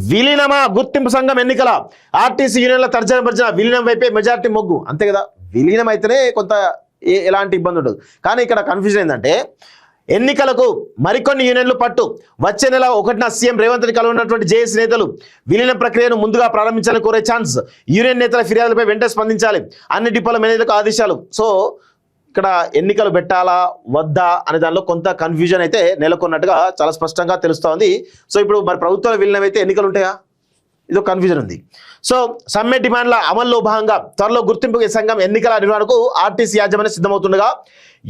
విలీనమా గుర్తింపు సంఘం ఎన్నికల ఆర్టీసీ యూనియన్ల తర్జన భర్జన విలీనం వైపే మెజారిటీ మొగ్గు అంతే కదా. విలీనం అయితేనే కొంత ఎలాంటి ఇబ్బంది ఉండదు. కానీ ఇక్కడ కన్ఫ్యూజన్ ఏంటంటే ఎన్నికలకు మరికొన్ని యూనియన్లు పట్టు. వచ్చే నెల 1న సీఎం రేవంత్ రెడ్డి కలవనున్నటువంటి జేఏసీ నేతలు విలీన ప్రక్రియను ముందుగా ప్రారంభించాలని కోరే ఛాన్స్. యూనియన్ నేతల ఫిర్యాదులపై వెంటనే స్పందించాలి. అన్ని డిపోల మేనేజర్లకు ఆదేశాలు. సో ఇక్కడ ఎన్నికలు పెట్టాలా వద్దా అనే దానిలో కొంత కన్ఫ్యూజన్ అయితే నెలకొన్నట్టుగా చాలా స్పష్టంగా తెలుస్తోంది. సో ఇప్పుడు మరి ప్రభుత్వాల విలీనం అయితే ఎన్నికలు ఉంటాయా, ఇదో కన్ఫ్యూజన్ ఉంది. సో సమ్మె డిమాండ్ల అమల్లో భాగంగా త్వరలో గుర్తింపు సంఘం ఎన్నికల నిర్వహణకు ఆర్టీసీ యాజమాన్యం సిద్ధమవుతుండగా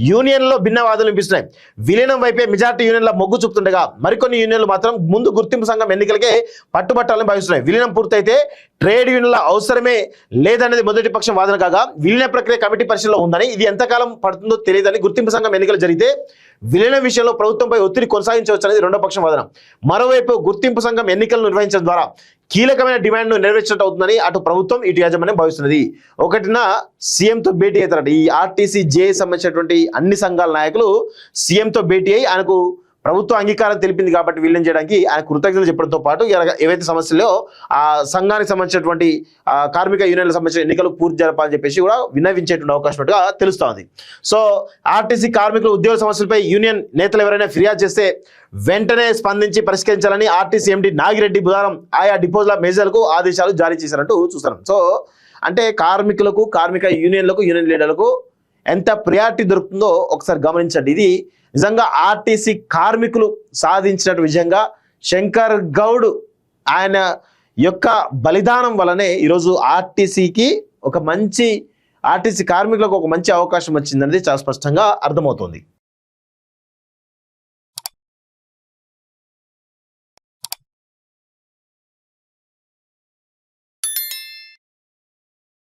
యూనియన్లో భిన్న వాదనలు వినిపిస్తున్నాయి. విలీనం వైపే మెజార్టీ యూనియన్ల మొగ్గు చూపుతుండగా మరికొన్ని యూనియన్లు మాత్రం ముందు గుర్తింపు సంఘం ఎన్నికలకే పట్టుబట్టాలని భావిస్తున్నాయి. విలీనం పూర్తయితే ట్రేడ్ యూనియన్ల అవసరమే లేదనేది మొదటి పక్షం వాదన కాగా విలీన ప్రక్రియ కమిటీ పరిశీలనలో ఉందని, ఇది ఎంతకాలం పడుతుందో తెలియదని, గుర్తింపు సంఘం ఎన్నికలు జరిగితే విలీనం విషయంలో ప్రభుత్వంపై ఒత్తిడి కొనసాగించవచ్చు అనేది రెండో పక్షం వాదన. మరోవైపు గుర్తింపు సంఘం ఎన్నికలను నిర్వహించడం ద్వారా కీలకమైన డిమాండ్ను నెరవేర్చినట్టు అవుతుందని అటు ప్రభుత్వం ఇటు యాజమాన్యం భావిస్తున్నది. 1న సీఎంతో భేటీ అవుతారట. ఈ ఆర్టీసీ జే సంబంధించినటువంటి అన్ని సంఘాల నాయకులు సీఎంతో భేటీ అయి ఆయనకు ప్రభుత్వం అంగీకారం తెలిపింది కాబట్టి విలీనం చేయడానికి ఆయన కృతజ్ఞతలు చెప్పడంతో పాటు ఏవైతే సమస్యలో ఆ సంఘానికి సంబంధించినటువంటి కార్మిక యూనియన్లకు సంబంధించిన ఎన్నికలు పూర్తి జరపాలని చెప్పేసి కూడా విన్నవించేటువంటి అవకాశం ఉన్నట్టుగా తెలుస్తోంది. సో ఆర్టీసీ కార్మికుల ఉద్యోగ సమస్యలపై యూనియన్ నేతలు ఎవరైనా ఫిర్యాదు చేస్తే వెంటనే స్పందించి పరిష్కరించాలని ఆర్టీసీ ఎండీ నాగిరెడ్డి బుధవారం ఆయా డిపోల మేజర్లకు ఆదేశాలు జారీ చేశారంటూ చూస్తున్నాం. సో అంటే కార్మికులకు, కార్మిక యూనియన్లకు, యూనియన్ లీడర్లకు ఎంత ప్రియారిటీ దొరుకుతుందో ఒకసారి గమనించండి. ఇది నిజంగా ఆర్టీసీ కార్మికులు సాధించినట్టు విజయంగా శంకర్ గౌడ్ ఆయన యొక్క బలిదానం వలనే ఈరోజు ఆర్టీసీ కార్మికులకు ఒక మంచి అవకాశం వచ్చిందనేది చాలా స్పష్టంగా అర్థమవుతోంది.